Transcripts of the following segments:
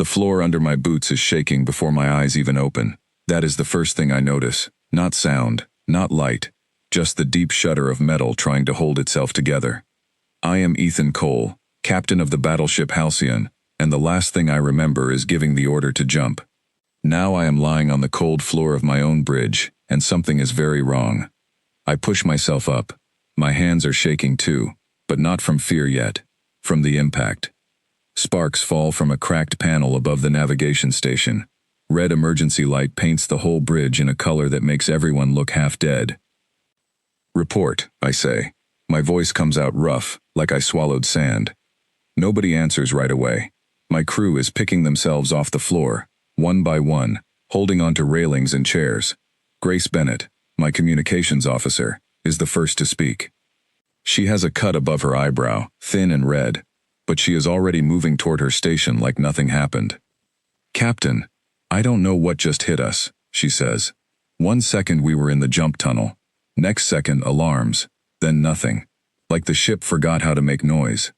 The floor under my boots is shaking before my eyes even open. That is the first thing I notice. Not sound, not light, just the deep shudder of metal trying to hold itself together. I am Ethan Cole, captain of the battleship Halcyon, and the last thing I remember is giving the order to jump. Now I am lying on the cold floor of my own bridge, and something is very wrong. I push myself up. My hands are shaking too, but not from fear yet, from the impact. Sparks fall from a cracked panel above the navigation station. Red emergency light paints the whole bridge in a color that makes everyone look half dead. "Report," I say. My voice comes out rough, like I swallowed sand. Nobody answers right away. My crew is picking themselves off the floor, one by one, holding onto railings and chairs. Grace Bennett, my communications officer, is the first to speak. She has a cut above her eyebrow, thin and red, but she is already moving toward her station like nothing happened. "Captain, I don't know what just hit us," she says. "1 second we were in the jump tunnel. Next second, alarms. Then nothing. Like the ship forgot how to make noise.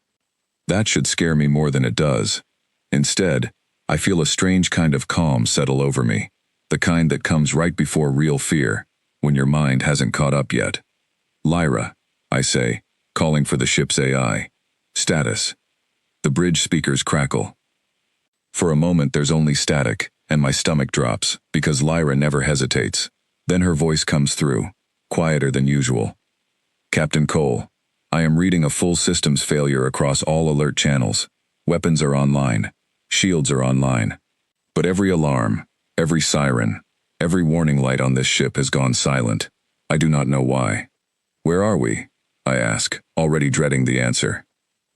That should scare me more than it does. Instead, I feel a strange kind of calm settle over me. The kind that comes right before real fear, when your mind hasn't caught up yet. "Lyra," I say, calling for the ship's AI. "Status." The bridge speakers crackle. For a moment there's only static, and my stomach drops, because Lyra never hesitates. Then her voice comes through, quieter than usual. "Captain Cole, I am reading a full systems failure across all alert channels. Weapons are online. Shields are online. But every alarm, every siren, every warning light on this ship has gone silent. I do not know why." "Where are we?" I ask, already dreading the answer.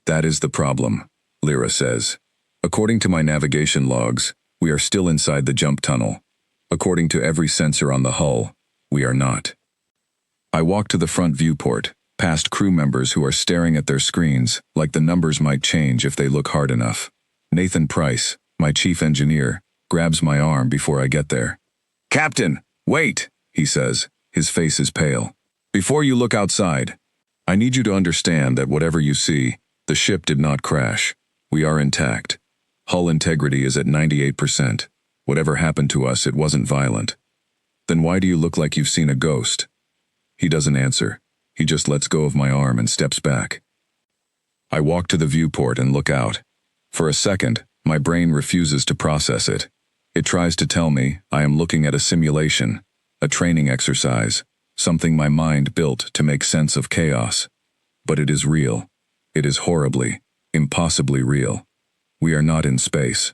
"That is the problem," Lyra says. "According to my navigation logs, we are still inside the jump tunnel. According to every sensor on the hull, we are not." I walk to the front viewport, past crew members who are staring at their screens, like the numbers might change if they look hard enough. Nathan Price, my chief engineer, grabs my arm before I get there. "Captain, wait," he says, his face is pale. "Before you look outside, I need you to understand that whatever you see, the ship did not crash. We are intact. Hull integrity is at 98%. Whatever happened to us, it wasn't violent." "Then why do you look like you've seen a ghost?" He doesn't answer. He just lets go of my arm and steps back. I walk to the viewport and look out. For a second, my brain refuses to process it. It tries to tell me I am looking at a simulation, a training exercise, something my mind built to make sense of chaos. But it is real. It is horribly, impossibly real. We are not in space.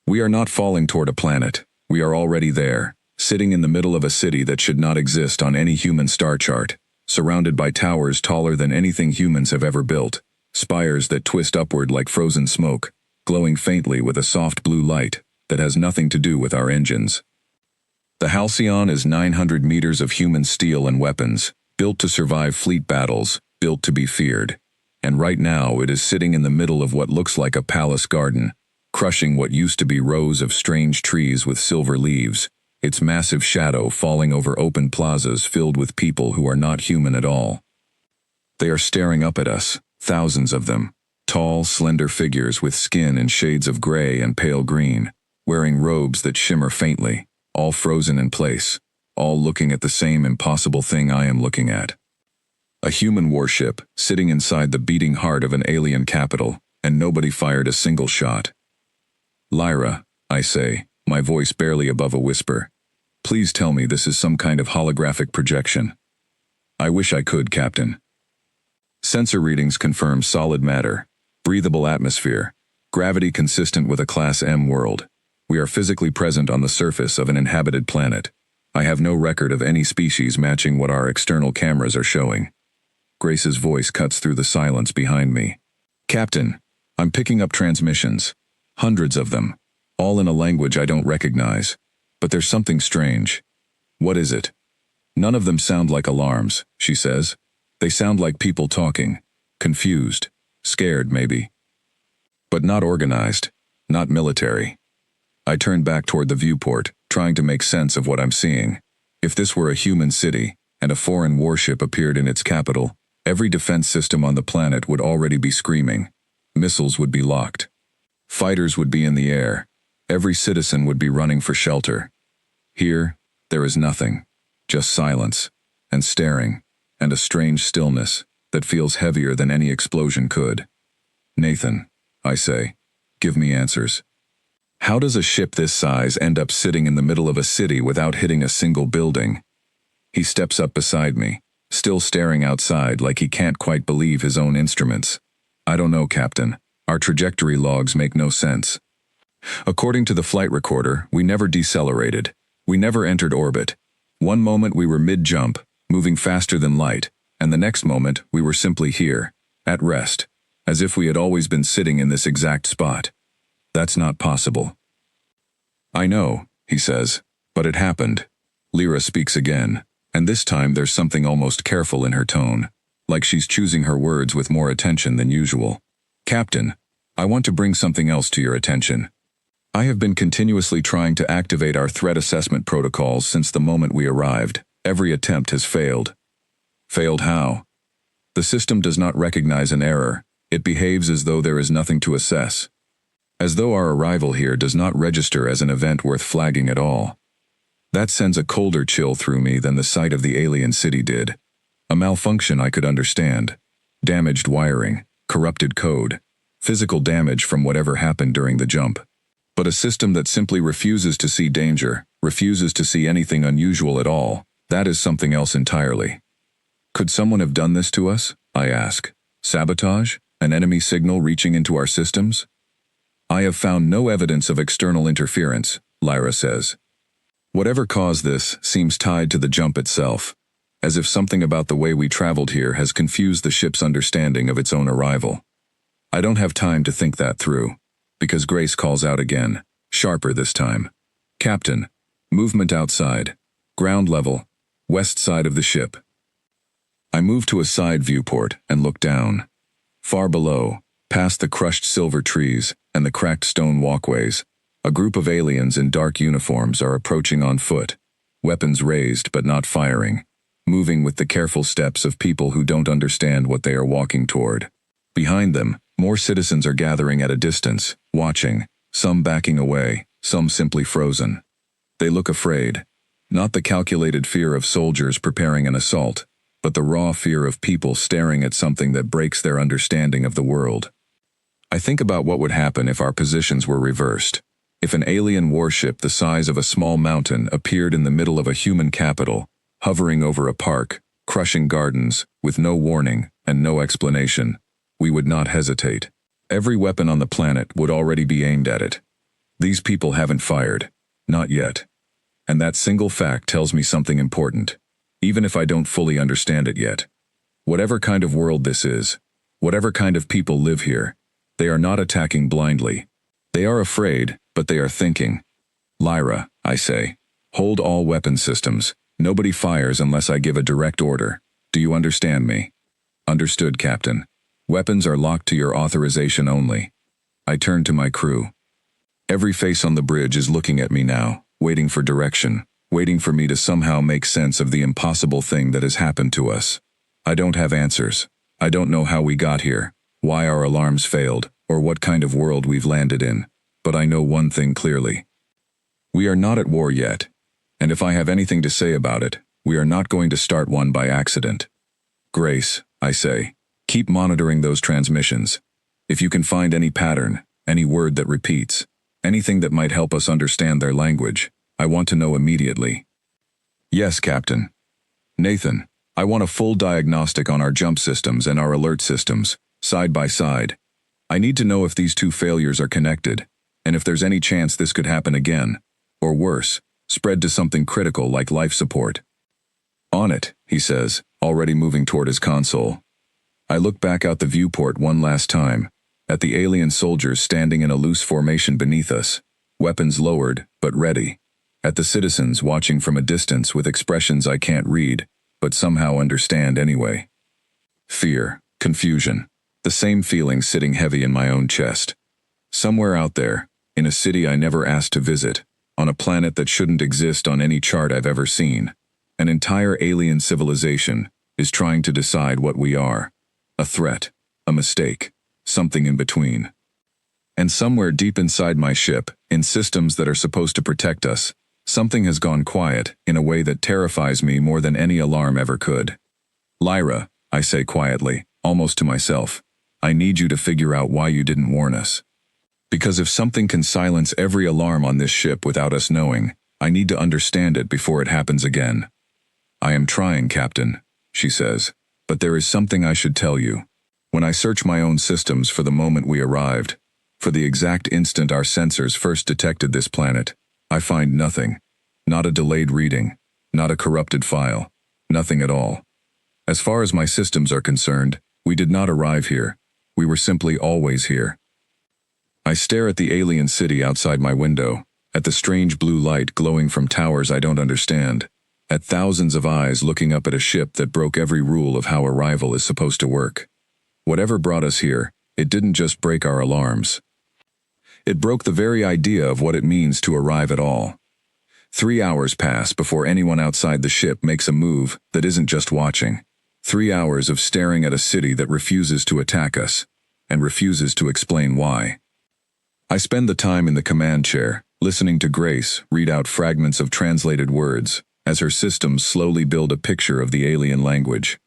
We are not falling toward a planet. We are already there, sitting in the middle of a city that should not exist on any human star chart, surrounded by towers taller than anything humans have ever built, spires that twist upward like frozen smoke, glowing faintly with a soft blue light that has nothing to do with our engines. The Halcyon is 900 meters of human steel and weapons, built to survive fleet battles, built to be feared. And right now it is sitting in the middle of what looks like a palace garden, crushing what used to be rows of strange trees with silver leaves, its massive shadow falling over open plazas filled with people who are not human at all. They are staring up at us, thousands of them, tall, slender figures with skin in shades of gray and pale green, wearing robes that shimmer faintly, all frozen in place, all looking at the same impossible thing I am looking at. A human warship sitting inside the beating heart of an alien capital, and nobody fired a single shot. "Lyra," I say, my voice barely above a whisper. "Please tell me this is some kind of holographic projection." "I wish I could, Captain." Sensor readings confirm solid matter, breathable atmosphere, gravity consistent with a Class M world. We are physically present on the surface of an inhabited planet. I have no record of any species matching what our external cameras are showing. Grace's voice cuts through the silence behind me. "Captain, I'm picking up transmissions. Hundreds of them. All in a language I don't recognize. But there's something strange." "What is it?" "None of them sound like alarms," she says. "They sound like people talking. Confused. Scared, maybe. But not organized. Not military." I turn back toward the viewport, trying to make sense of what I'm seeing. If this were a human city, and a foreign warship appeared in its capital, every defense system on the planet would already be screaming. Missiles would be locked. Fighters would be in the air. Every citizen would be running for shelter. Here, there is nothing. Just silence, and staring, and a strange stillness that feels heavier than any explosion could. Nathan, I say, give me answers. How does a ship this size end up sitting in the middle of a city without hitting a single building? He steps up beside me, still staring outside like he can't quite believe his own instruments. I don't know, Captain. Our trajectory logs make no sense. According to the flight recorder, we never decelerated. We never entered orbit. One moment we were mid-jump, moving faster than light, and the next moment we were simply here, at rest, as if we had always been sitting in this exact spot. That's not possible. I know, he says, but it happened. Lyra speaks again, and this time there's something almost careful in her tone, like she's choosing her words with more attention than usual. Captain, I want to bring something else to your attention. I have been continuously trying to activate our threat assessment protocols since the moment we arrived. Every attempt has failed. Failed how? The system does not recognize an error. It behaves as though there is nothing to assess. As though our arrival here does not register as an event worth flagging at all. That sends a colder chill through me than the sight of the alien city did. A malfunction I could understand. Damaged wiring, corrupted code, physical damage from whatever happened during the jump. But a system that simply refuses to see danger, refuses to see anything unusual at all, that is something else entirely. Could someone have done this to us? I ask. Sabotage? An enemy signal reaching into our systems? I have found no evidence of external interference, Lyra says. Whatever caused this seems tied to the jump itself, as if something about the way we traveled here has confused the ship's understanding of its own arrival. I don't have time to think that through, because Grace calls out again, sharper this time. Captain, movement outside, ground level, west side of the ship. I move to a side viewport and look down. Far below, past the crushed silver trees and the cracked stone walkways, a group of aliens in dark uniforms are approaching on foot, weapons raised but not firing, moving with the careful steps of people who don't understand what they are walking toward. Behind them, more citizens are gathering at a distance, watching, some backing away, some simply frozen. They look afraid. Not the calculated fear of soldiers preparing an assault, but the raw fear of people staring at something that breaks their understanding of the world. I think about what would happen if our positions were reversed. If an alien warship the size of a small mountain appeared in the middle of a human capital, hovering over a park, crushing gardens, with no warning and no explanation, we would not hesitate. Every weapon on the planet would already be aimed at it. These people haven't fired. Not yet. And that single fact tells me something important, even if I don't fully understand it yet. Whatever kind of world this is, whatever kind of people live here, they are not attacking blindly. They are afraid, but they are thinking. Lyra, I say, hold all weapon systems. Nobody fires unless I give a direct order. Do you understand me? Understood, Captain. Weapons are locked to your authorization only. I turn to my crew. Every face on the bridge is looking at me now, waiting for direction, waiting for me to somehow make sense of the impossible thing that has happened to us. I don't have answers. I don't know how we got here, why our alarms failed, or what kind of world we've landed in, but I know one thing clearly. We are not at war yet, and if I have anything to say about it, we are not going to start one by accident. Grace, I say, keep monitoring those transmissions. If you can find any pattern, any word that repeats, anything that might help us understand their language, I want to know immediately. Yes, Captain. Nathan, I want a full diagnostic on our jump systems and our alert systems, side by side. I need to know if these two failures are connected, and if there's any chance this could happen again, or worse, spread to something critical like life support. On it, he says, already moving toward his console. I look back out the viewport one last time, at the alien soldiers standing in a loose formation beneath us, weapons lowered, but ready, at the citizens watching from a distance with expressions I can't read, but somehow understand anyway. Fear, confusion, the same feeling sitting heavy in my own chest. Somewhere out there, in a city I never asked to visit, on a planet that shouldn't exist on any chart I've ever seen, an entire alien civilization is trying to decide what we are. A threat, a mistake, something in between. And somewhere deep inside my ship, in systems that are supposed to protect us, something has gone quiet in a way that terrifies me more than any alarm ever could. Lyra, I say quietly, almost to myself, I need you to figure out why you didn't warn us. Because if something can silence every alarm on this ship without us knowing, I need to understand it before it happens again. I am trying, Captain, she says, but there is something I should tell you. When I search my own systems for the moment we arrived, for the exact instant our sensors first detected this planet, I find nothing. Not a delayed reading, not a corrupted file, nothing at all. As far as my systems are concerned, we did not arrive here. We were simply always here. I stare at the alien city outside my window, at the strange blue light glowing from towers I don't understand, at thousands of eyes looking up at a ship that broke every rule of how arrival is supposed to work. Whatever brought us here, it didn't just break our alarms. It broke the very idea of what it means to arrive at all. 3 hours pass before anyone outside the ship makes a move that isn't just watching. 3 hours of staring at a city that refuses to attack us, and refuses to explain why. I spend the time in the command chair, listening to Grace read out fragments of translated words, as her systems slowly build a picture of the alien language.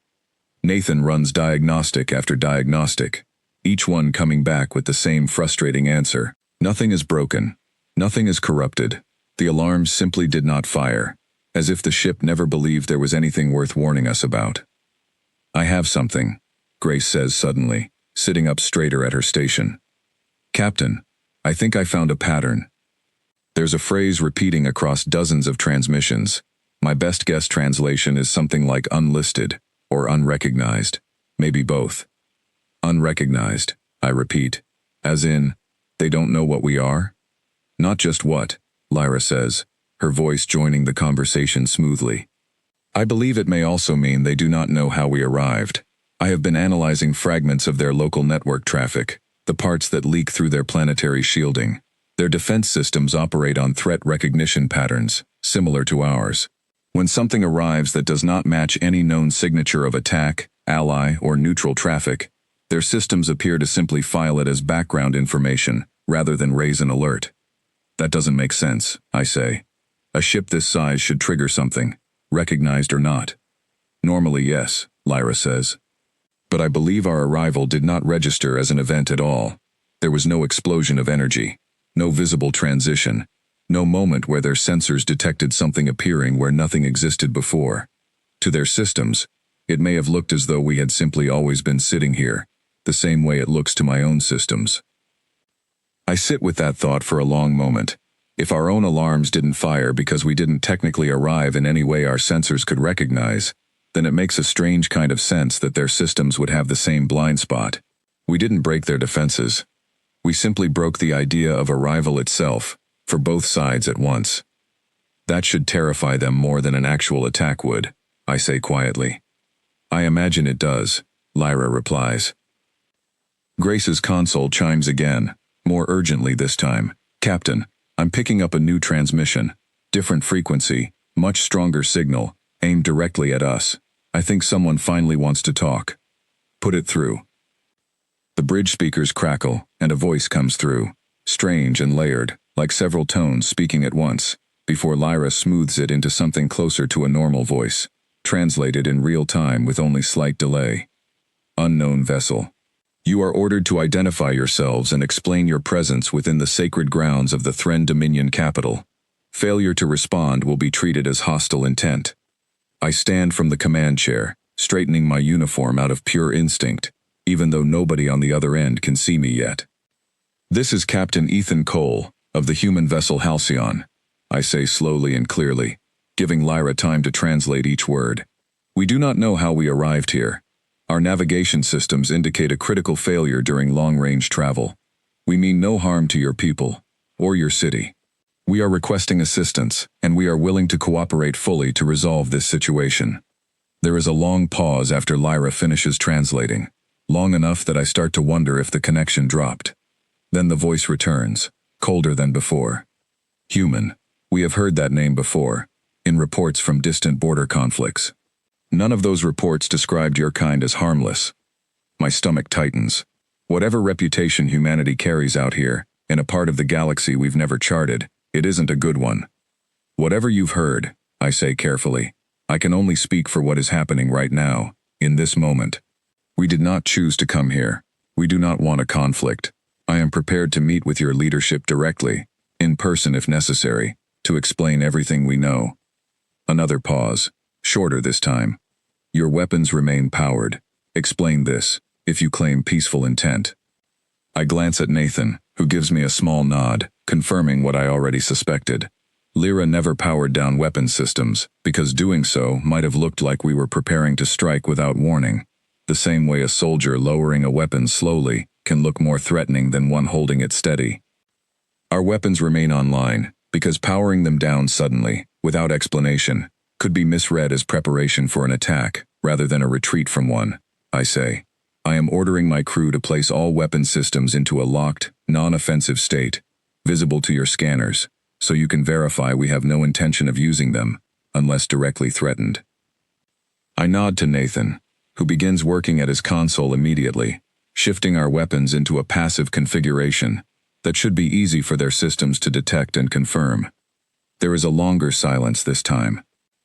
Nathan runs diagnostic after diagnostic, each one coming back with the same frustrating answer. Nothing is broken. Nothing is corrupted. The alarms simply did not fire, as if the ship never believed there was anything worth warning us about. I have something, Grace says suddenly, sitting up straighter at her station. Captain, I think I found a pattern. There's a phrase repeating across dozens of transmissions. My best guess translation is something like unlisted or unrecognized, maybe both. Unrecognized, I repeat, as in, they don't know what we are? Not just what, Lyra says, her voice joining the conversation smoothly. I believe it may also mean they do not know how we arrived. I have been analyzing fragments of their local network traffic, the parts that leak through their planetary shielding. Their defense systems operate on threat recognition patterns, similar to ours. When something arrives that does not match any known signature of attack, ally, or neutral traffic, their systems appear to simply file it as background information, rather than raise an alert. That doesn't make sense, I say. A ship this size should trigger something, recognized or not. Normally, yes, Lyra says. But I believe our arrival did not register as an event at all. There was no explosion of energy, no visible transition, no moment where their sensors detected something appearing where nothing existed before. To their systems, it may have looked as though we had simply always been sitting here, the same way it looks to my own systems. I sit with that thought for a long moment. If our own alarms didn't fire because we didn't technically arrive in any way our sensors could recognize, then it makes a strange kind of sense that their systems would have the same blind spot. We didn't break their defenses. We simply broke the idea of arrival itself, for both sides at once. That should terrify them more than an actual attack would, I say quietly. I imagine it does, Lyra replies. Grace's console chimes again, more urgently this time. Captain, I'm picking up a new transmission. Different frequency, much stronger signal, aimed directly at us. I think someone finally wants to talk. Put it through. The bridge speakers crackle, and a voice comes through, strange and layered, like several tones speaking at once, before Lyra smooths it into something closer to a normal voice, translated in real time with only slight delay. Unknown vessel. You are ordered to identify yourselves and explain your presence within the sacred grounds of the Thren Dominion capital. Failure to respond will be treated as hostile intent. I stand from the command chair, straightening my uniform out of pure instinct, even though nobody on the other end can see me yet. This is Captain Ethan Cole, of the human vessel Halcyon, I say slowly and clearly, giving Lyra time to translate each word. We do not know how we arrived here. Our navigation systems indicate a critical failure during long-range travel. We mean no harm to your people, or your city. We are requesting assistance, and we are willing to cooperate fully to resolve this situation. There is a long pause after Lyra finishes translating, long enough that I start to wonder if the connection dropped. Then the voice returns, colder than before. Human. We have heard that name before, in reports from distant border conflicts. None of those reports described your kind as harmless. My stomach tightens. Whatever reputation humanity carries out here, in a part of the galaxy we've never charted, it isn't a good one. Whatever you've heard, I say carefully, I can only speak for what is happening right now, in this moment. We did not choose to come here. We do not want a conflict. I am prepared to meet with your leadership directly, in person if necessary, to explain everything we know. Another pause, shorter this time. Your weapons remain powered. Explain this, if you claim peaceful intent. I glance at Nathan, who gives me a small nod, confirming what I already suspected. Lyra never powered down weapon systems, because doing so might have looked like we were preparing to strike without warning. The same way a soldier lowering a weapon slowly can look more threatening than one holding it steady. Our weapons remain online, because powering them down suddenly, without explanation, could be misread as preparation for an attack, rather than a retreat from one, I say. I am ordering my crew to place all weapon systems into a locked, non-offensive state, visible to your scanners, so you can verify we have no intention of using them, unless directly threatened. I nod to Nathan, who begins working at his console immediately, shifting our weapons into a passive configuration that should be easy for their systems to detect and confirm. There is a longer silence this time.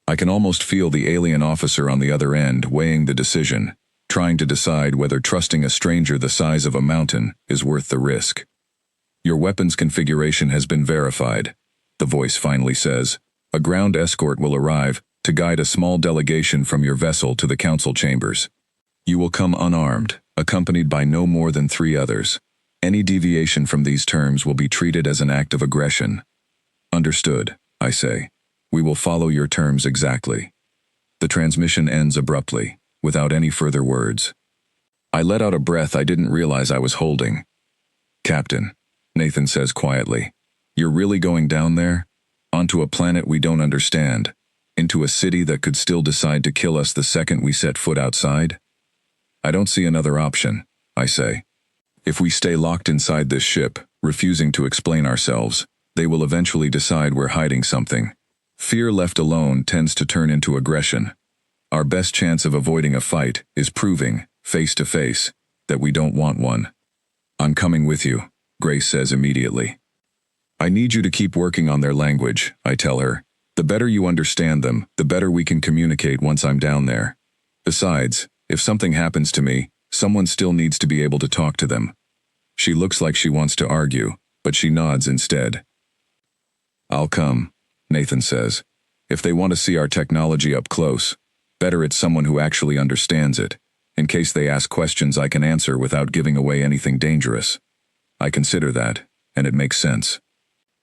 I can almost feel the alien officer on the other end weighing the decision, trying to decide whether trusting a stranger the size of a mountain is worth the risk. Your weapons configuration has been verified, the voice finally says. A ground escort will arrive to guide a small delegation from your vessel to the council chambers. You will come unarmed, accompanied by no more than 3 others. Any deviation from these terms will be treated as an act of aggression. Understood, I say. We will follow your terms exactly. The transmission ends abruptly, without any further words. I let out a breath I didn't realize I was holding. Captain, Nathan says quietly, you're really going down there? Onto a planet we don't understand? Into a city that could still decide to kill us the second we set foot outside? I don't see another option, I say. If we stay locked inside this ship, refusing to explain ourselves, they will eventually decide we're hiding something. Fear left alone tends to turn into aggression. Our best chance of avoiding a fight is proving, face to face, that we don't want one. I'm coming with you, Grace says immediately. I need you to keep working on their language, I tell her. The better you understand them, the better we can communicate once I'm down there. Besides, if something happens to me, someone still needs to be able to talk to them. She looks like she wants to argue, but she nods instead. I'll come, Nathan says. If they want to see our technology up close, better it's someone who actually understands it, in case they ask questions I can answer without giving away anything dangerous. I consider that, and it makes sense.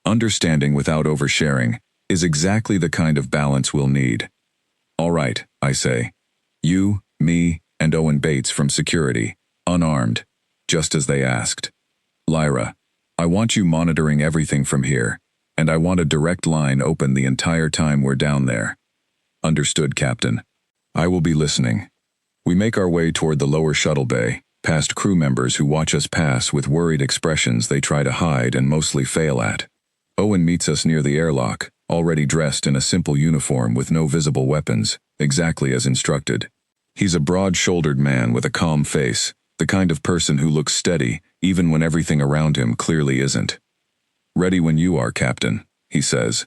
Understanding without oversharing is exactly the kind of balance we'll need. All right, I say. You, me, and Owen Bates from security, unarmed, just as they asked. Lyra, I want you monitoring everything from here, and I want a direct line open the entire time we're down there. Understood, Captain. I will be listening. We make our way toward the lower shuttle bay, past crew members who watch us pass with worried expressions they try to hide and mostly fail at. Owen meets us near the airlock, already dressed in a simple uniform with no visible weapons, exactly as instructed. He's a broad-shouldered man with a calm face, the kind of person who looks steady, even when everything around him clearly isn't. Ready when you are, Captain, he says.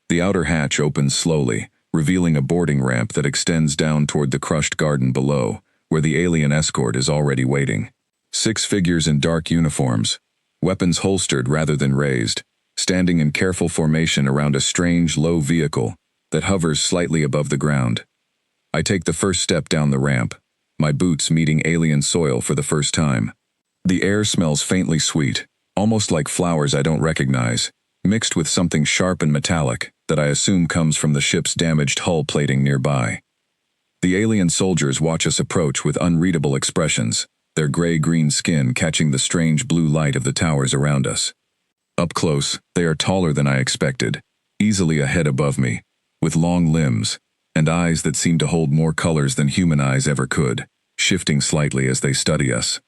The outer hatch opens slowly, revealing a boarding ramp that extends down toward the crushed garden below, where the alien escort is already waiting. 6 figures in dark uniforms, weapons holstered rather than raised, standing in careful formation around a strange, low vehicle that hovers slightly above the ground. I take the first step down the ramp, my boots meeting alien soil for the first time. The air smells faintly sweet, almost like flowers I don't recognize, mixed with something sharp and metallic that I assume comes from the ship's damaged hull plating nearby. The alien soldiers watch us approach with unreadable expressions, their gray-green skin catching the strange blue light of the towers around us. Up close, they are taller than I expected, easily a head above me, with long limbs, and eyes that seem to hold more colors than human eyes ever could, shifting slightly as they study us.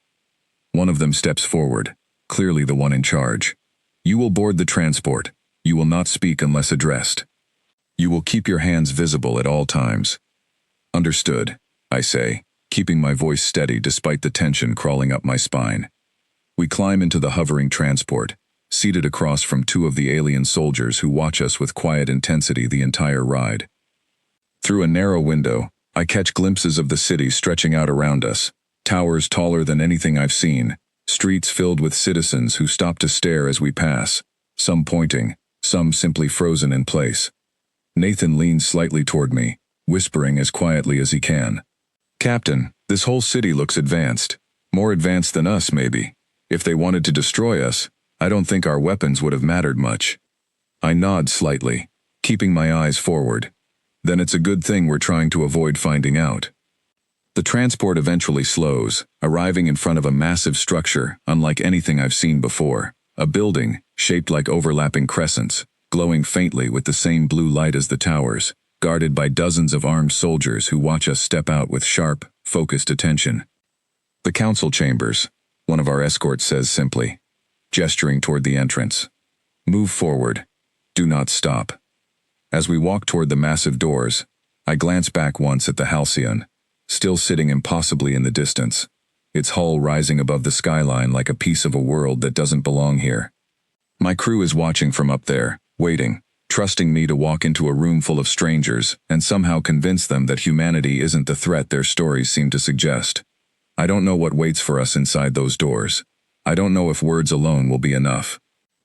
One of them steps forward, clearly the one in charge. You will board the transport. You will not speak unless addressed. You will keep your hands visible at all times. Understood, I say, keeping my voice steady despite the tension crawling up my spine. We climb into the hovering transport, seated across from two of the alien soldiers who watch us with quiet intensity the entire ride. Through a narrow window, I catch glimpses of the city stretching out around us, towers taller than anything I've seen, streets filled with citizens who stop to stare as we pass, some pointing, some simply frozen in place. Nathan leans slightly toward me, whispering as quietly as he can. "Captain, this whole city looks advanced. More advanced than us, maybe. If they wanted to destroy us, I don't think our weapons would have mattered much." I nod slightly, keeping my eyes forward. Then it's a good thing we're trying to avoid finding out. The transport eventually slows, arriving in front of a massive structure unlike anything I've seen before. A building, shaped like overlapping crescents, glowing faintly with the same blue light as the towers, guarded by dozens of armed soldiers who watch us step out with sharp, focused attention. "The council chambers," one of our escorts says simply, gesturing toward the entrance. "Move forward. Do not stop." As we walk toward the massive doors, I glance back once at the Halcyon, still sitting impossibly in the distance, its hull rising above the skyline like a piece of a world that doesn't belong here. My crew is watching from up there, waiting, trusting me to walk into a room full of strangers and somehow convince them that humanity isn't the threat their stories seem to suggest. I don't know what waits for us inside those doors. I don't know if words alone will be enough.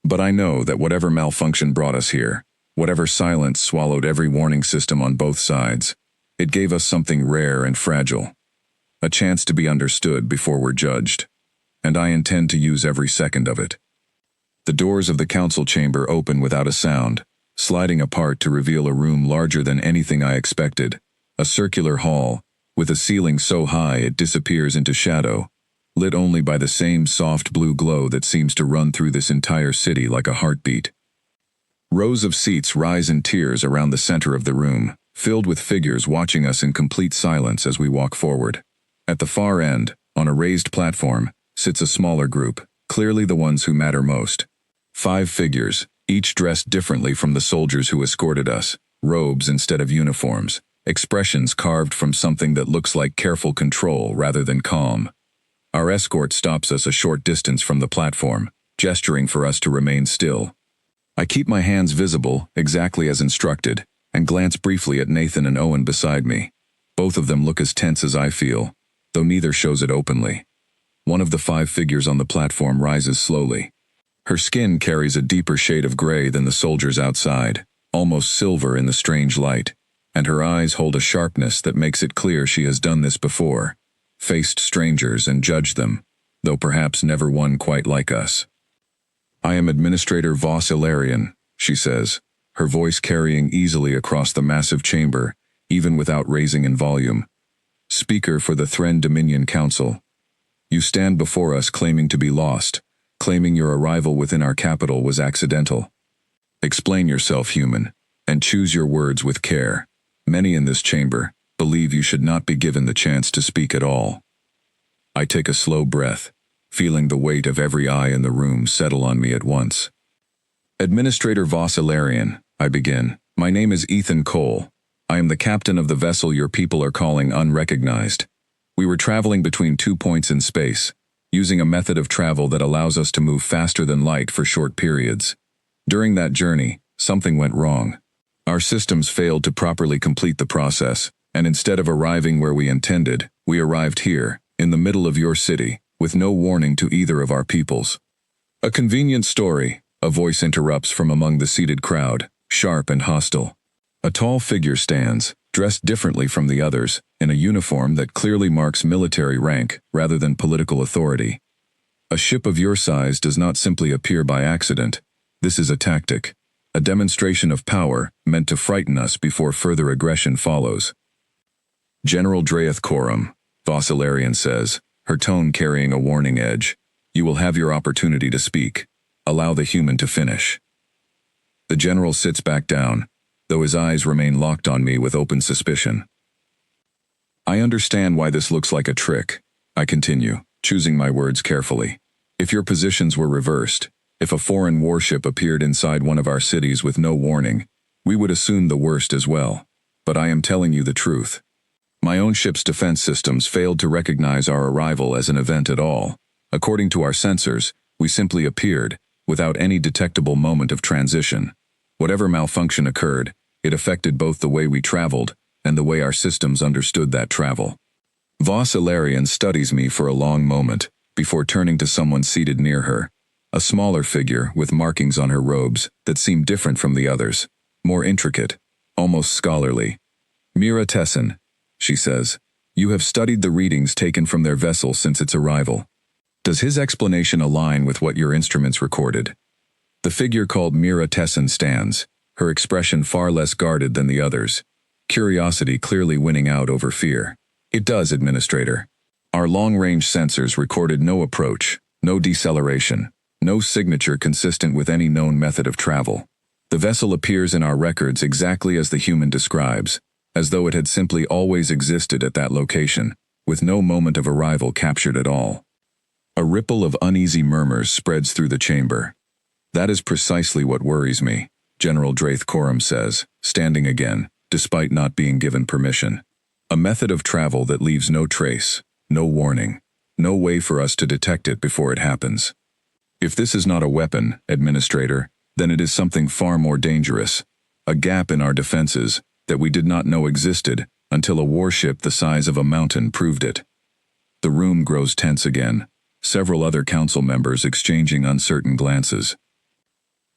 But I know that whatever malfunction brought us here, whatever silence swallowed every warning system on both sides, it gave us something rare and fragile. A chance to be understood before we're judged. And I intend to use every second of it. The doors of the council chamber open without a sound, sliding apart to reveal a room larger than anything I expected, a circular hall, with a ceiling so high it disappears into shadow, lit only by the same soft blue glow that seems to run through this entire city like a heartbeat. Rows of seats rise in tiers around the center of the room, filled with figures watching us in complete silence as we walk forward. At the far end, on a raised platform, sits a smaller group, clearly the ones who matter most. 5 figures, each dressed differently from the soldiers who escorted us, robes instead of uniforms, expressions carved from something that looks like careful control rather than calm. Our escort stops us a short distance from the platform, gesturing for us to remain still. I keep my hands visible, exactly as instructed, and glance briefly at Nathan and Owen beside me. Both of them look as tense as I feel, though neither shows it openly. One of the 5 figures on the platform rises slowly. Her skin carries a deeper shade of gray than the soldiers outside, almost silver in the strange light, and her eyes hold a sharpness that makes it clear she has done this before, faced strangers and judged them, though perhaps never one quite like us. "I am Administrator Vos Ilarion," she says, her voice carrying easily across the massive chamber, even without raising in volume. "Speaker for the Thren Dominion Council. You stand before us claiming to be lost, claiming your arrival within our capital was accidental. Explain yourself, human, and choose your words with care. Many in this chamber believe you should not be given the chance to speak at all." I take a slow breath, feeling the weight of every eye in the room settle on me at once. "Administrator Vos Ilarion," I begin. "My name is Ethan Cole. I am the captain of the vessel your people are calling Unrecognized. We were traveling between 2 points in space, using a method of travel that allows us to move faster than light for short periods. During that journey, something went wrong. Our systems failed to properly complete the process, and instead of arriving where we intended, we arrived here, in the middle of your city, with no warning to either of our peoples." "A convenient story," a voice interrupts from among the seated crowd, sharp and hostile. A tall figure stands, dressed differently from the others, in a uniform that clearly marks military rank rather than political authority. "A ship of your size does not simply appear by accident. This is a tactic, a demonstration of power meant to frighten us before further aggression follows." "General Draeth Coram," Vos Ilarion says, her tone carrying a warning edge. "You will have your opportunity to speak. Allow the human to finish." The general sits back down, though his eyes remain locked on me with open suspicion. "I understand why this looks like a trick," I continue, choosing my words carefully. "If your positions were reversed, if a foreign warship appeared inside one of our cities with no warning, we would assume the worst as well. But I am telling you the truth. My own ship's defense systems failed to recognize our arrival as an event at all. According to our sensors, we simply appeared, without any detectable moment of transition. Whatever malfunction occurred, it affected both the way we traveled and the way our systems understood that travel. Voss Ilarion studies me for a long moment, before turning to someone seated near her, a smaller figure with markings on her robes that seemed different from the others, more intricate, almost scholarly. Mira Tessin, she says, you have studied the readings taken from their vessel since its arrival. Does his explanation align with what your instruments recorded? The figure called Mira Tessin stands, her expression far less guarded than the others, curiosity clearly winning out over fear. It does, Administrator. Our long-range sensors recorded no approach, no deceleration, no signature consistent with any known method of travel. The vessel appears in our records exactly as the human describes, as though it had simply always existed at that location, with no moment of arrival captured at all. A ripple of uneasy murmurs spreads through the chamber. That is precisely what worries me, General Draith Coram says, standing again, despite not being given permission. A method of travel that leaves no trace, no warning, no way for us to detect it before it happens. If this is not a weapon, Administrator, then it is something far more dangerous, a gap in our defenses that we did not know existed until a warship the size of a mountain proved it. The room grows tense again, several other council members exchanging uncertain glances.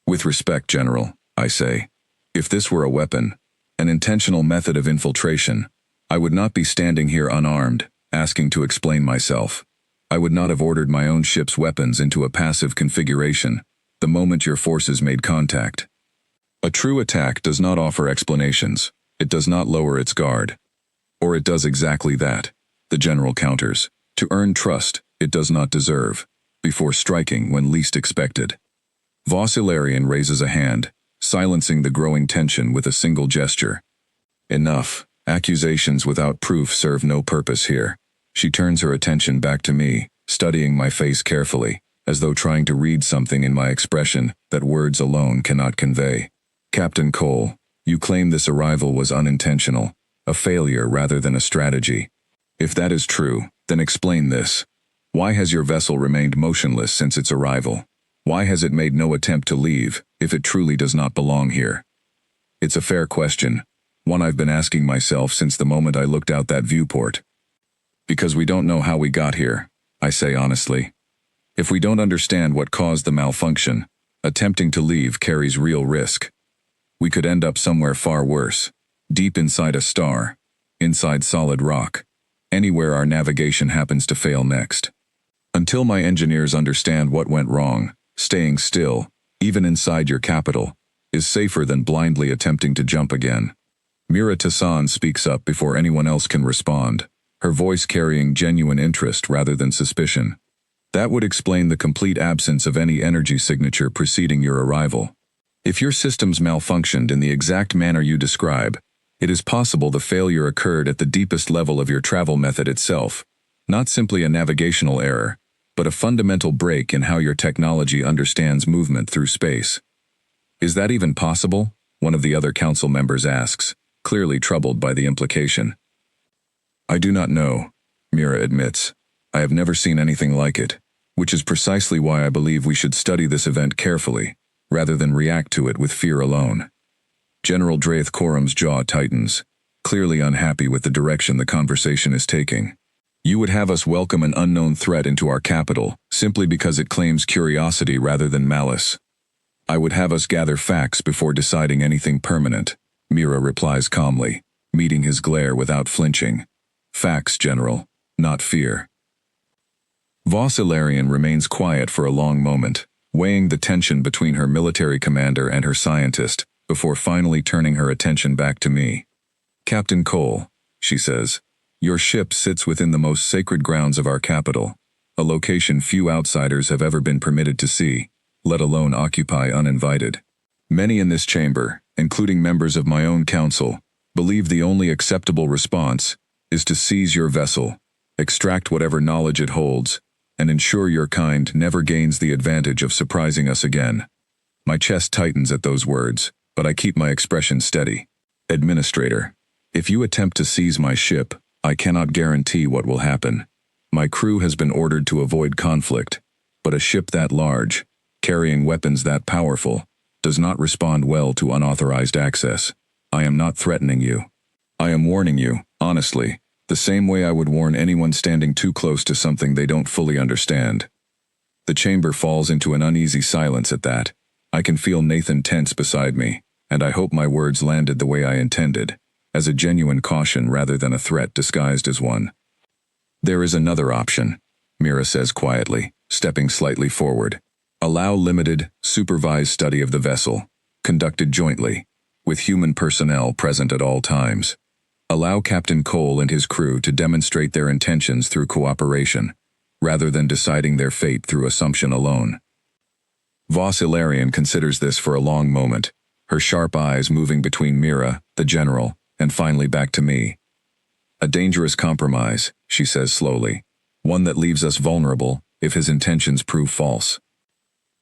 With respect, General, I say, if this were a weapon, an intentional method of infiltration, I would not be standing here unarmed, asking to explain myself. I would not have ordered my own ship's weapons into a passive configuration the moment your forces made contact. A true attack does not offer explanations. It does not lower its guard. Or it does exactly that, the General counters, to earn trust it does not deserve, before striking when least expected. Voss Ilarion raises a hand, silencing the growing tension with a single gesture. Enough. Accusations without proof serve no purpose here. She turns her attention back to me, studying my face carefully, as though trying to read something in my expression that words alone cannot convey. Captain Cole, you claim this arrival was unintentional, a failure rather than a strategy. If that is true, then explain this. Why has your vessel remained motionless since its arrival? Why has it made no attempt to leave, if it truly does not belong here? It's a fair question, one I've been asking myself since the moment I looked out that viewport. Because we don't know how we got here, I say honestly. If we don't understand what caused the malfunction, attempting to leave carries real risk. We could end up somewhere far worse, deep inside a star, inside solid rock, anywhere our navigation happens to fail next. Until my engineers understand what went wrong, staying still, even inside your capital, is safer than blindly attempting to jump again. Mira Tessin speaks up before anyone else can respond, her voice carrying genuine interest rather than suspicion. That would explain the complete absence of any energy signature preceding your arrival. If your systems malfunctioned in the exact manner you describe, it is possible the failure occurred at the deepest level of your travel method itself, not simply a navigational error, but a fundamental break in how your technology understands movement through space. Is that even possible? One of the other council members asks, clearly troubled by the implication. I do not know, Mira admits. I have never seen anything like it, which is precisely why I believe we should study this event carefully, rather than react to it with fear alone. General Draith Coram's jaw tightens, clearly unhappy with the direction the conversation is taking. You would have us welcome an unknown threat into our capital simply because it claims curiosity rather than malice. I would have us gather facts before deciding anything permanent, Mira replies calmly, meeting his glare without flinching. Facts, General, not fear. Voss Ilarion remains quiet for a long moment, weighing the tension between her military commander and her scientist, before finally turning her attention back to me. Captain Cole, she says, your ship sits within the most sacred grounds of our capital, a location few outsiders have ever been permitted to see, let alone occupy uninvited. Many in this chamber, including members of my own council, believe the only acceptable response is to seize your vessel, extract whatever knowledge it holds, and ensure your kind never gains the advantage of surprising us again. My chest tightens at those words, but I keep my expression steady. Administrator, if you attempt to seize my ship, I cannot guarantee what will happen. My crew has been ordered to avoid conflict, but a ship that large, carrying weapons that powerful, does not respond well to unauthorized access. I am not threatening you. I am warning you, honestly, the same way I would warn anyone standing too close to something they don't fully understand. The chamber falls into an uneasy silence at that. I can feel Nathan tense beside me, and I hope my words landed the way I intended, as a genuine caution rather than a threat disguised as one. There is another option, Mira says quietly, stepping slightly forward. Allow limited, supervised study of the vessel, conducted jointly, with human personnel present at all times. Allow Captain Cole and his crew to demonstrate their intentions through cooperation, rather than deciding their fate through assumption alone. Voss Ilarion considers this for a long moment, her sharp eyes moving between Mira, the general, and finally back to me. A dangerous compromise, she says slowly, one that leaves us vulnerable if his intentions prove false.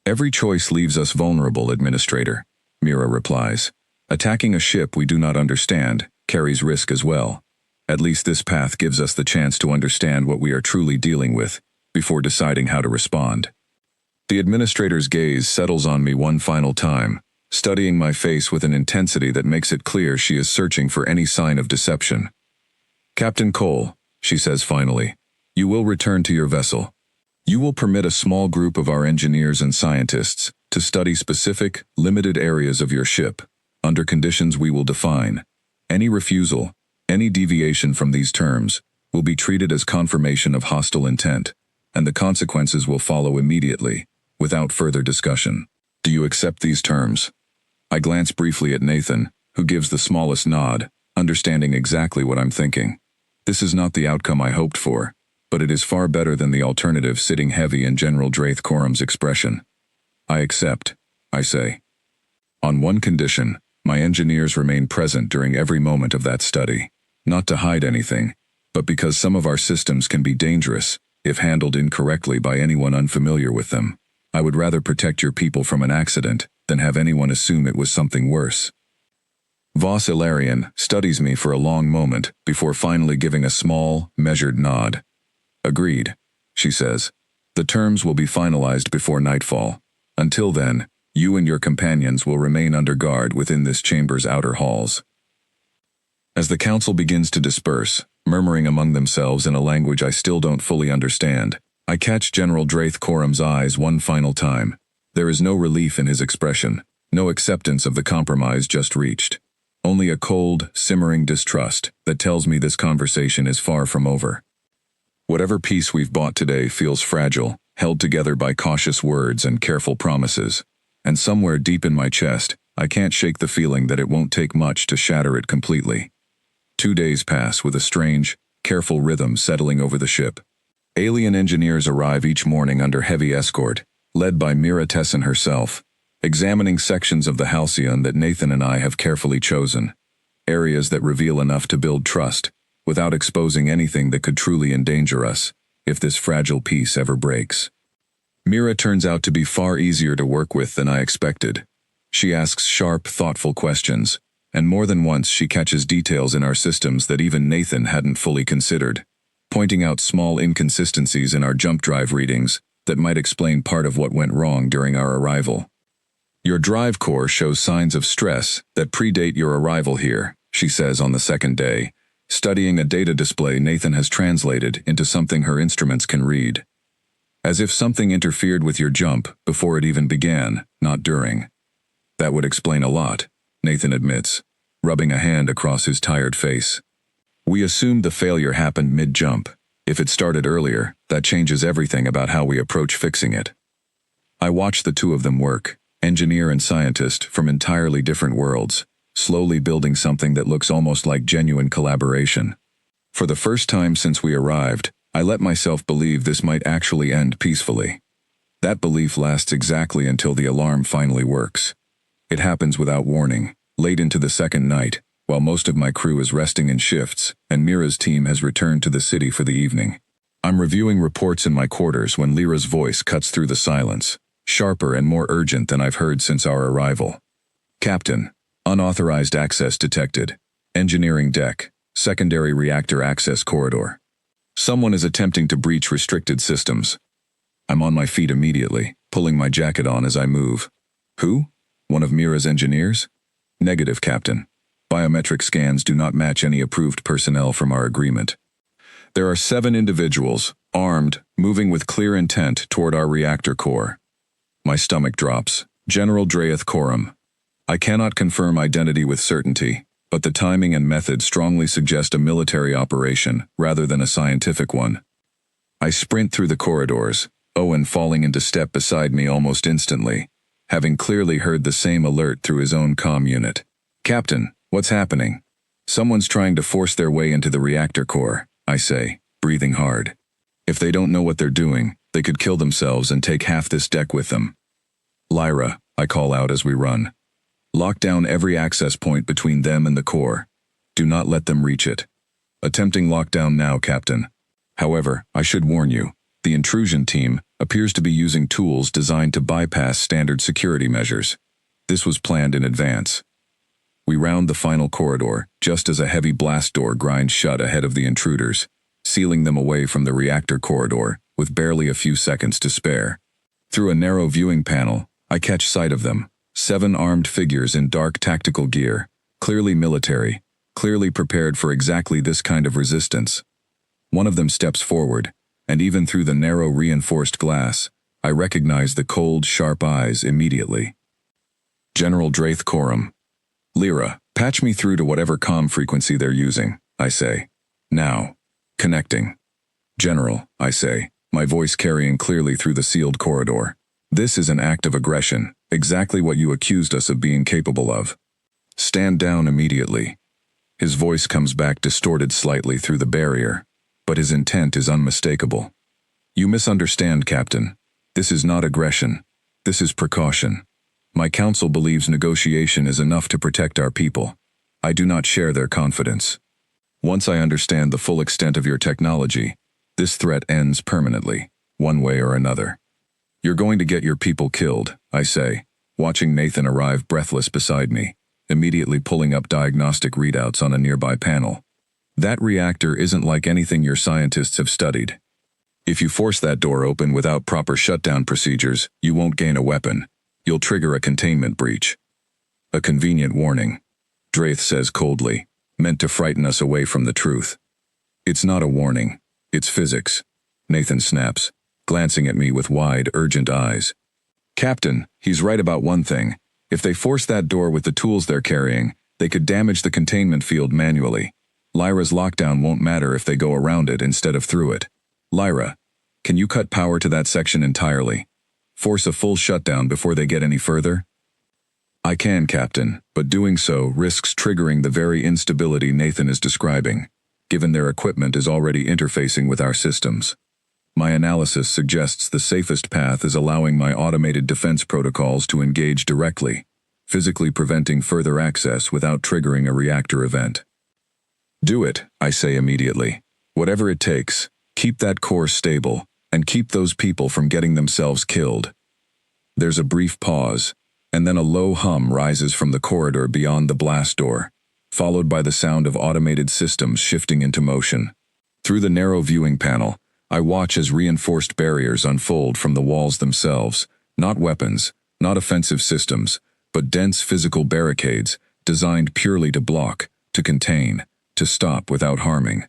Every choice leaves us vulnerable, Administrator, Mira replies. Attacking a ship we do not understand carries risk as well. At least this path gives us the chance to understand what we are truly dealing with, before deciding how to respond. The Administrator's gaze settles on me one final time, studying my face with an intensity that makes it clear she is searching for any sign of deception. Captain Cole, she says finally, you will return to your vessel. You will permit a small group of our engineers and scientists to study specific, limited areas of your ship, under conditions we will define. Any refusal, any deviation from these terms, will be treated as confirmation of hostile intent, and the consequences will follow immediately, without further discussion. Do you accept these terms? I glance briefly at Nathan, who gives the smallest nod, understanding exactly what I'm thinking. This is not the outcome I hoped for, but it is far better than the alternative sitting heavy in General Drath Corum's expression. I accept, I say. On one condition, my engineers remain present during every moment of that study, not to hide anything, but because some of our systems can be dangerous, if handled incorrectly by anyone unfamiliar with them. I would rather protect your people from an accident than have anyone assume it was something worse. Voss Ilarion studies me for a long moment before finally giving a small, measured nod. Agreed, she says. The terms will be finalized before nightfall. Until then, you and your companions will remain under guard within this chamber's outer halls. As the council begins to disperse, murmuring among themselves in a language I still don't fully understand, I catch General Drath Corum's eyes one final time. There is no relief in his expression, no acceptance of the compromise just reached. Only a cold, simmering distrust that tells me this conversation is far from over. Whatever peace we've bought today feels fragile, held together by cautious words and careful promises. And somewhere deep in my chest, I can't shake the feeling that it won't take much to shatter it completely. 2 days pass with a strange, careful rhythm settling over the ship. Alien engineers arrive each morning under heavy escort, led by Mira Tessin herself, examining sections of the Halcyon that Nathan and I have carefully chosen, areas that reveal enough to build trust, without exposing anything that could truly endanger us, if this fragile peace ever breaks. Mira turns out to be far easier to work with than I expected. She asks sharp, thoughtful questions, and more than once she catches details in our systems that even Nathan hadn't fully considered, pointing out small inconsistencies in our jump drive readings that might explain part of what went wrong during our arrival. Your drive core shows signs of stress that predate your arrival here, she says on the second day, studying a data display Nathan has translated into something her instruments can read. As if something interfered with your jump before it even began, not during. That would explain a lot, Nathan admits, rubbing a hand across his tired face. We assumed the failure happened mid-jump. If it started earlier, that changes everything about how we approach fixing it. I watch the two of them work, engineer and scientist from entirely different worlds, slowly building something that looks almost like genuine collaboration. For the first time since we arrived, I let myself believe this might actually end peacefully. That belief lasts exactly until the alarm finally works. It happens without warning, late into the second night, while most of my crew is resting in shifts, and Mira's team has returned to the city for the evening. I'm reviewing reports in my quarters when Lyra's voice cuts through the silence, sharper and more urgent than I've heard since our arrival. Captain, unauthorized access detected. Engineering deck, secondary reactor access corridor. Someone is attempting to breach restricted systems. I'm on my feet immediately, pulling my jacket on as I move. Who? One of Mira's engineers? Negative, Captain. Biometric scans do not match any approved personnel from our agreement. There are 7 individuals, armed, moving with clear intent toward our reactor core. My stomach drops. General Draeth Coram. I cannot confirm identity with certainty, but the timing and method strongly suggest a military operation rather than a scientific one. I sprint through the corridors, Owen falling into step beside me almost instantly, having clearly heard the same alert through his own comm unit. Captain, what's happening? Someone's trying to force their way into the reactor core, I say, breathing hard. If they don't know what they're doing, they could kill themselves and take half this deck with them. Lyra, I call out as we run. Lock down every access point between them and the core. Do not let them reach it. Attempting lockdown now, Captain. However, I should warn you, the intrusion team appears to be using tools designed to bypass standard security measures. This was planned in advance. We round the final corridor, just as a heavy blast door grinds shut ahead of the intruders, sealing them away from the reactor corridor with barely a few seconds to spare. Through a narrow viewing panel, I catch sight of them, 7 armed figures in dark tactical gear, clearly military, clearly prepared for exactly this kind of resistance. One of them steps forward, and even through the narrow reinforced glass, I recognize the cold, sharp eyes immediately. General Draeth Coram. Lyra, patch me through to whatever comm frequency they're using, I say. Now. Connecting. General, I say, my voice carrying clearly through the sealed corridor. This is an act of aggression, exactly what you accused us of being capable of. Stand down immediately. His voice comes back distorted slightly through the barrier, but his intent is unmistakable. You misunderstand, Captain. This is not aggression. This is precaution. My council believes negotiation is enough to protect our people. I do not share their confidence. Once I understand the full extent of your technology, this threat ends permanently, one way or another. You're going to get your people killed, I say, watching Nathan arrive breathless beside me, immediately pulling up diagnostic readouts on a nearby panel. That reactor isn't like anything your scientists have studied. If you force that door open without proper shutdown procedures, you won't gain a weapon. You'll trigger a containment breach. A convenient warning, Draeth says coldly, meant to frighten us away from the truth. It's not a warning. It's physics, Nathan snaps, glancing at me with wide, urgent eyes. Captain, he's right about one thing. If they force that door with the tools they're carrying, they could damage the containment field manually. Lyra's lockdown won't matter if they go around it instead of through it. Lyra, can you cut power to that section entirely? Force a full shutdown before they get any further? I can, Captain, but doing so risks triggering the very instability Nathan is describing, given their equipment is already interfacing with our systems. My analysis suggests the safest path is allowing my automated defense protocols to engage directly, physically preventing further access without triggering a reactor event. Do it, I say immediately. Whatever it takes, keep that core stable, and keep those people from getting themselves killed. There's a brief pause, and then a low hum rises from the corridor beyond the blast door, followed by the sound of automated systems shifting into motion. Through the narrow viewing panel, I watch as reinforced barriers unfold from the walls themselves, not weapons, not offensive systems, but dense physical barricades designed purely to block, to contain, to stop without harming.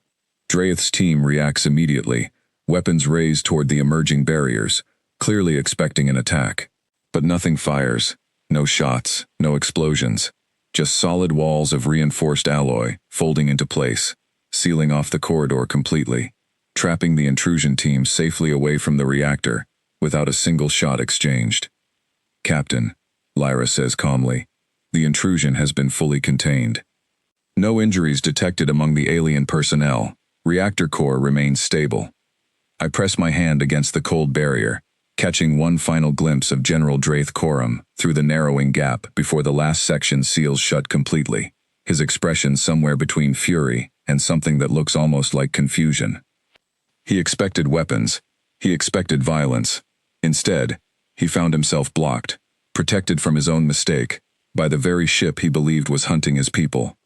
Draeth's team reacts immediately, weapons raised toward the emerging barriers, clearly expecting an attack. But nothing fires, no shots, no explosions, just solid walls of reinforced alloy folding into place, sealing off the corridor completely, trapping the intrusion team safely away from the reactor without a single shot exchanged. Captain, Lyra says calmly, the intrusion has been fully contained. No injuries detected among the alien personnel. Reactor core remains stable. I press my hand against the cold barrier, catching one final glimpse of General Draeth Coram through the narrowing gap before the last section seals shut completely, his expression somewhere between fury and something that looks almost like confusion. He expected weapons. He expected violence. Instead, he found himself blocked, protected from his own mistake, by the very ship he believed was hunting his people.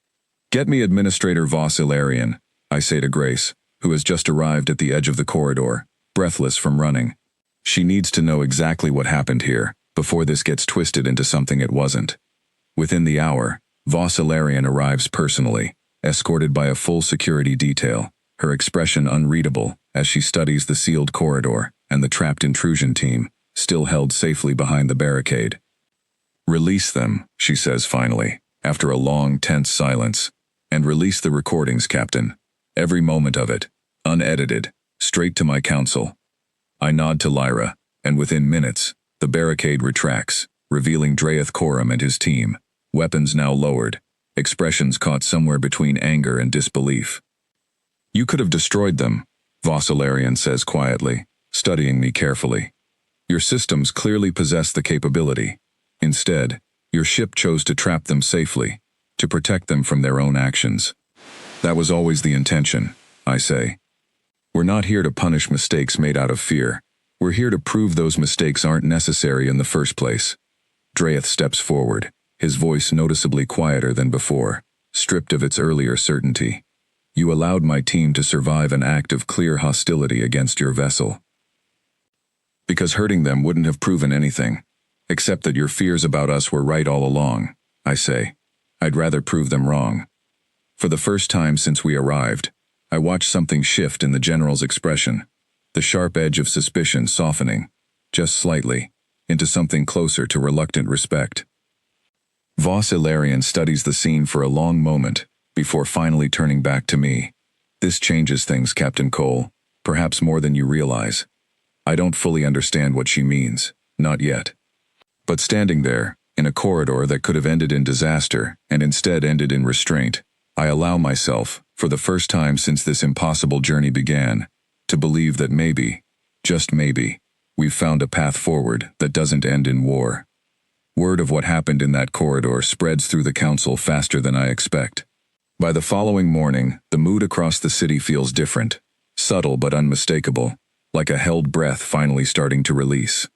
Get me Administrator Voss Ilarion, I say to Grace, who has just arrived at the edge of the corridor, breathless from running. She needs to know exactly what happened here, before this gets twisted into something it wasn't. Within the hour, Valerian arrives personally, escorted by a full security detail, her expression unreadable as she studies the sealed corridor and the trapped intrusion team, still held safely behind the barricade. "Release them," she says finally, after a long, tense silence. "And release the recordings, Captain. Every moment of it, unedited, straight to my council." I nod to Lyra, and within minutes, the barricade retracts, revealing Draeth Coram and his team, weapons now lowered, expressions caught somewhere between anger and disbelief. "You could have destroyed them," Valerian says quietly, studying me carefully. "Your systems clearly possess the capability. Instead, your ship chose to trap them safely, to protect them from their own actions. That was always the intention," I say. "We're not here to punish mistakes made out of fear. We're here to prove those mistakes aren't necessary in the first place." Draeth steps forward, his voice noticeably quieter than before, stripped of its earlier certainty. "You allowed my team to survive an act of clear hostility against your vessel. Because hurting them wouldn't have proven anything, except that your fears about us were right all along," I say. "I'd rather prove them wrong." For the first time since we arrived, I watched something shift in the general's expression, the sharp edge of suspicion softening, just slightly, into something closer to reluctant respect. Valerian studies the scene for a long moment, before finally turning back to me. "This changes things, Captain Cole, perhaps more than you realize." I don't fully understand what she means, not yet. But standing there, in a corridor that could have ended in disaster, and instead ended in restraint, I allow myself, for the first time since this impossible journey began, to believe that maybe, just maybe, we've found a path forward that doesn't end in war. Word of what happened in that corridor spreads through the council faster than I expect. By the following morning, the mood across the city feels different, subtle but unmistakable, like a held breath finally starting to release.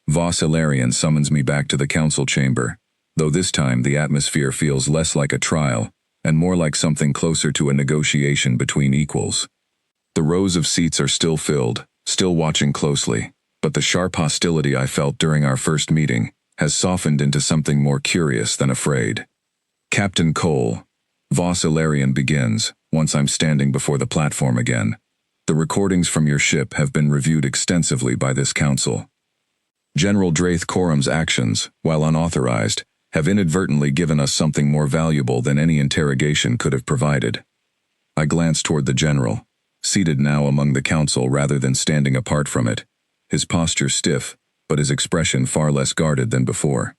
Valerian summons me back to the council chamber, though this time the atmosphere feels less like a trial and more like something closer to a negotiation between equals. The rows of seats are still filled, still watching closely, but the sharp hostility I felt during our first meeting has softened into something more curious than afraid. "Captain Cole," Valerian begins, once I'm standing before the platform again. "The recordings from your ship have been reviewed extensively by this council. General Draeth Coram's actions, while unauthorized, have inadvertently given us something more valuable than any interrogation could have provided." I glance toward the general, seated now among the council rather than standing apart from it, his posture stiff, but his expression far less guarded than before.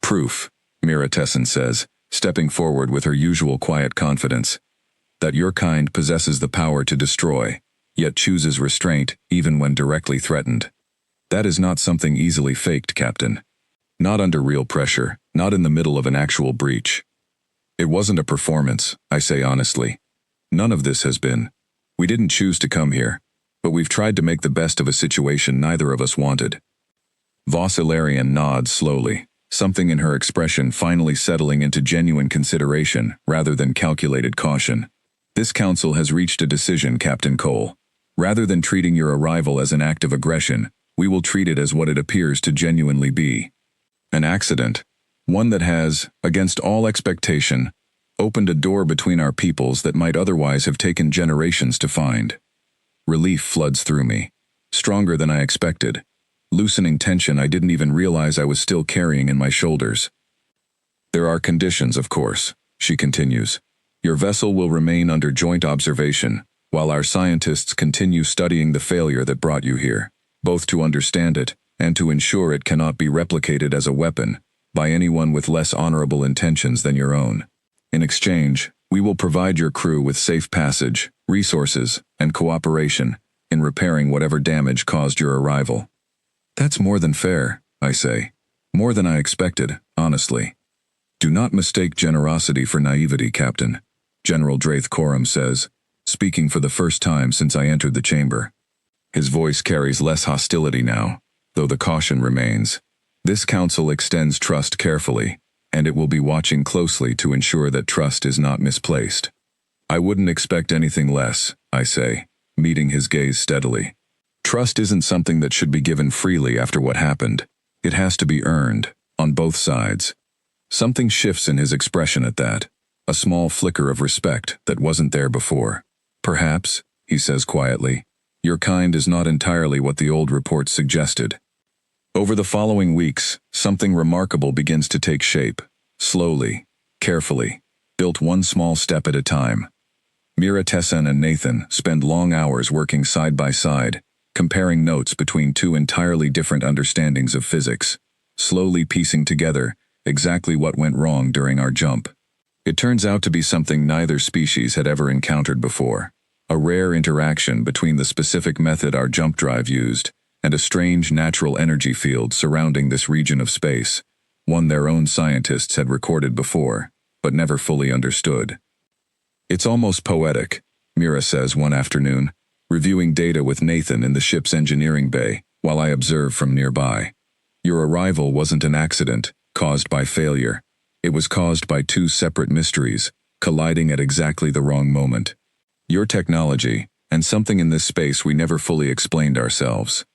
"Proof," Mira Tessin says, stepping forward with her usual quiet confidence, "that your kind possesses the power to destroy, yet chooses restraint even when directly threatened. That is not something easily faked, Captain. Not under real pressure, not in the middle of an actual breach. It wasn't a performance, I say honestly. None of this has been. We didn't choose to come here, but we've tried to make the best of a situation neither of us wanted." Valerian nods slowly, something in her expression finally settling into genuine consideration rather than calculated caution. "This council has reached a decision, Captain Cole. Rather than treating your arrival as an act of aggression, we will treat it as what it appears to genuinely be. An accident, one that has, against all expectation, opened a door between our peoples that might otherwise have taken generations to find." Relief floods through me, stronger than I expected, loosening tension I didn't even realize I was still carrying in my shoulders. "There are conditions, of course," she continues. "Your vessel will remain under joint observation, while our scientists continue studying the failure that brought you here, both to understand it and to ensure it cannot be replicated as a weapon by anyone with less honorable intentions than your own. In exchange, we will provide your crew with safe passage, resources, and cooperation in repairing whatever damage caused your arrival." "That's more than fair," I say. "More than I expected, honestly." "Do not mistake generosity for naivety, Captain," General Draeth Coram says, speaking for the first time since I entered the chamber. His voice carries less hostility now, though the caution remains. "This council extends trust carefully, and it will be watching closely to ensure that trust is not misplaced. I wouldn't expect anything less, I say, meeting his gaze steadily. Trust isn't something that should be given freely after what happened. It has to be earned, on both sides. Something shifts in his expression at that, a small flicker of respect that wasn't there before. Perhaps, he says quietly, your kind is not entirely what the old reports suggested. Over the following weeks, something remarkable begins to take shape, slowly, carefully, built one small step at a time. Mira, Tessan, and Nathan spend long hours working side by side, comparing notes between two entirely different understandings of physics, slowly piecing together exactly what went wrong during our jump. It turns out to be something neither species had ever encountered before, a rare interaction between the specific method our jump drive used and a strange natural energy field surrounding this region of space, one their own scientists had recorded before, but never fully understood. It's almost poetic, Mira says one afternoon, reviewing data with Nathan in the ship's engineering bay while I observe from nearby. Your arrival wasn't an accident, caused by failure. It was caused by two separate mysteries, colliding at exactly the wrong moment. Your technology, and something in this space we never fully explained ourselves.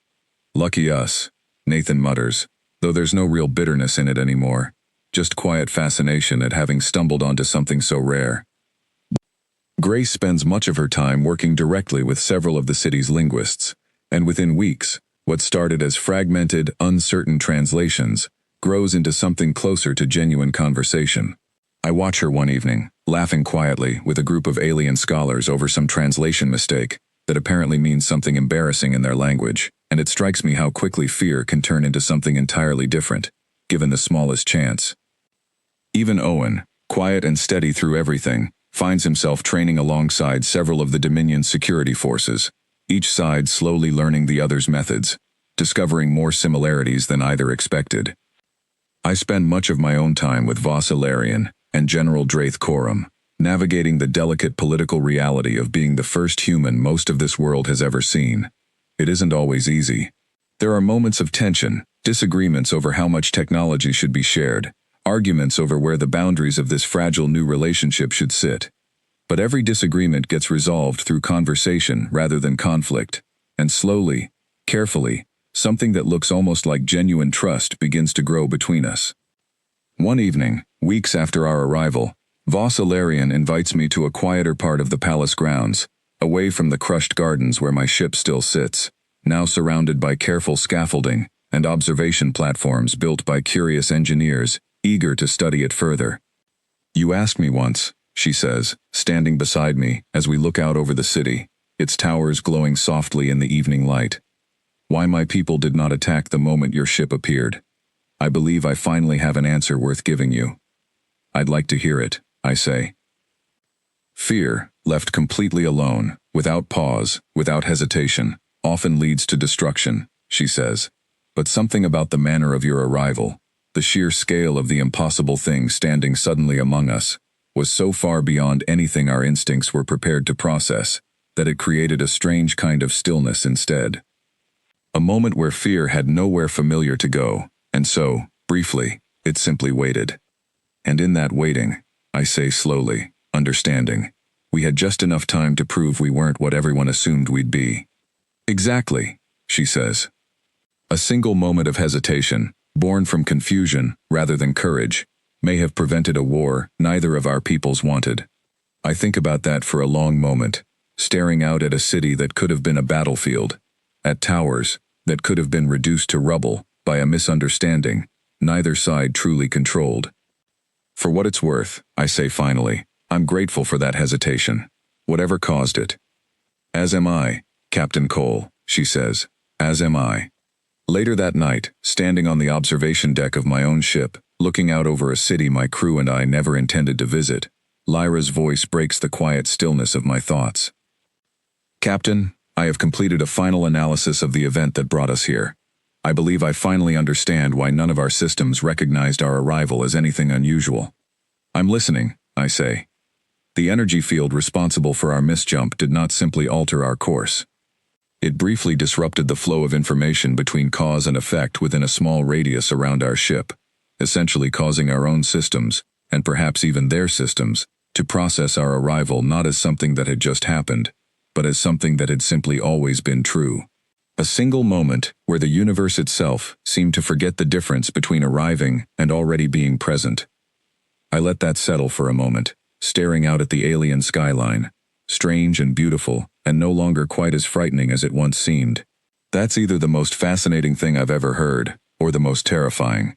Lucky us, Nathan mutters, though there's no real bitterness in it anymore, just quiet fascination at having stumbled onto something so rare. Grace spends much of her time working directly with several of the city's linguists, and within weeks, what started as fragmented, uncertain translations grows into something closer to genuine conversation. I watch her one evening, laughing quietly with a group of alien scholars over some translation mistake that apparently means something embarrassing in their language, and it strikes me how quickly fear can turn into something entirely different, given the smallest chance. Even Owen, quiet and steady through everything, finds himself training alongside several of the Dominion's security forces, each side slowly learning the other's methods, discovering more similarities than either expected. I spend much of my own time with Voss Ilarion and General Draith Coram, navigating the delicate political reality of being the first human most of this world has ever seen. It isn't always easy. There are moments of tension, disagreements over how much technology should be shared, arguments over where the boundaries of this fragile new relationship should sit. But every disagreement gets resolved through conversation rather than conflict, and slowly, carefully, something that looks almost like genuine trust begins to grow between us. One evening, weeks after our arrival, Voss Ilarion invites me to a quieter part of the palace grounds, away from the crushed gardens where my ship still sits, now surrounded by careful scaffolding and observation platforms built by curious engineers eager to study it further. You asked me once, she says, standing beside me as we look out over the city, its towers glowing softly in the evening light, why my people did not attack the moment your ship appeared. I believe I finally have an answer worth giving you. I'd like to hear it, I say. Fear, left completely alone, without pause, without hesitation, often leads to destruction, she says. But something about the manner of your arrival, the sheer scale of the impossible thing standing suddenly among us, was so far beyond anything our instincts were prepared to process, that it created a strange kind of stillness instead. A moment where fear had nowhere familiar to go, and so, briefly, it simply waited. And in that waiting, I say slowly, understanding, we had just enough time to prove we weren't what everyone assumed we'd be. Exactly, she says. A single moment of hesitation, born from confusion rather than courage, may have prevented a war neither of our peoples wanted. I think about that for a long moment, staring out at a city that could have been a battlefield, at towers that could have been reduced to rubble by a misunderstanding neither side truly controlled. For what it's worth, I say finally, I'm grateful for that hesitation, whatever caused it. As am I, Captain Cole, she says, as am I. Later that night, standing on the observation deck of my own ship, looking out over a city my crew and I never intended to visit, Lyra's voice breaks the quiet stillness of my thoughts. Captain, I have completed a final analysis of the event that brought us here. I believe I finally understand why none of our systems recognized our arrival as anything unusual. I'm listening, I say. The energy field responsible for our misjump did not simply alter our course. It briefly disrupted the flow of information between cause and effect within a small radius around our ship, essentially causing our own systems, and perhaps even their systems, to process our arrival not as something that had just happened, but as something that had simply always been true. A single moment where the universe itself seemed to forget the difference between arriving and already being present. I let that settle for a moment, staring out at the alien skyline, strange and beautiful, and no longer quite as frightening as it once seemed. That's either the most fascinating thing I've ever heard, or the most terrifying.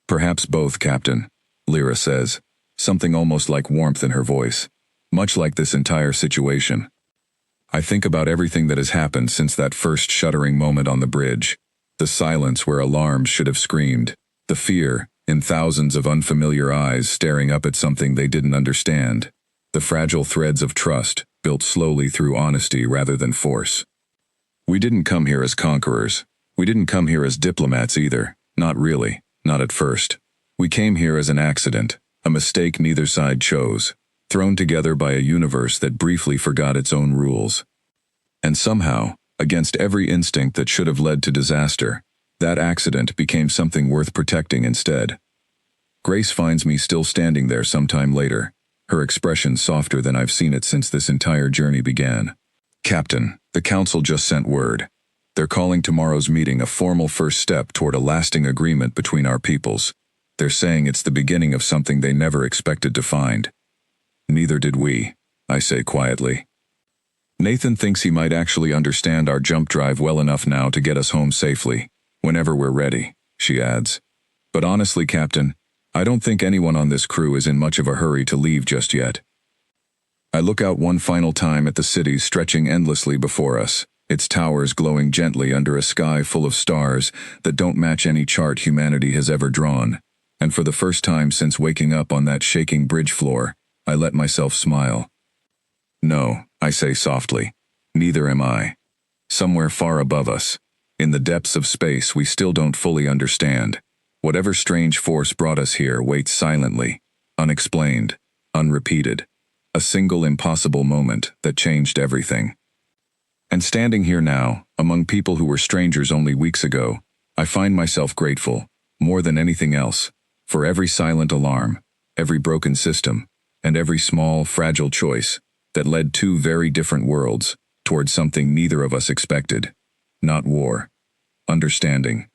Perhaps both, Captain, Lyra says, something almost like warmth in her voice, much like this entire situation. I think about everything that has happened since that first shuddering moment on the bridge, the silence where alarms should have screamed, the fear in thousands of unfamiliar eyes staring up at something they didn't understand, the fragile threads of trust built slowly through honesty rather than force. We didn't come here as conquerors. We didn't come here as diplomats either. Not really. Not at first. We came here as an accident, a mistake neither side chose, thrown together by a universe that briefly forgot its own rules. And somehow, against every instinct that should have led to disaster, that accident became something worth protecting instead. Grace finds me still standing there sometime later, her expression softer than I've seen it since this entire journey began. Captain, the Council just sent word. They're calling tomorrow's meeting a formal first step toward a lasting agreement between our peoples. They're saying it's the beginning of something they never expected to find. Neither did we, I say quietly. Nathan thinks he might actually understand our jump drive well enough now to get us home safely, whenever we're ready, she adds. But honestly, Captain, I don't think anyone on this crew is in much of a hurry to leave just yet. I look out one final time at the city stretching endlessly before us, its towers glowing gently under a sky full of stars that don't match any chart humanity has ever drawn, and for the first time since waking up on that shaking bridge floor, I let myself smile. No, I say softly, neither am I. Somewhere far above us, in the depths of space we still don't fully understand, whatever strange force brought us here waits silently, unexplained, unrepeated, a single impossible moment that changed everything. And standing here now, among people who were strangers only weeks ago, I find myself grateful, more than anything else, for every silent alarm, every broken system, and every small, fragile choice that led two very different worlds towards something neither of us expected. Not war. Understanding.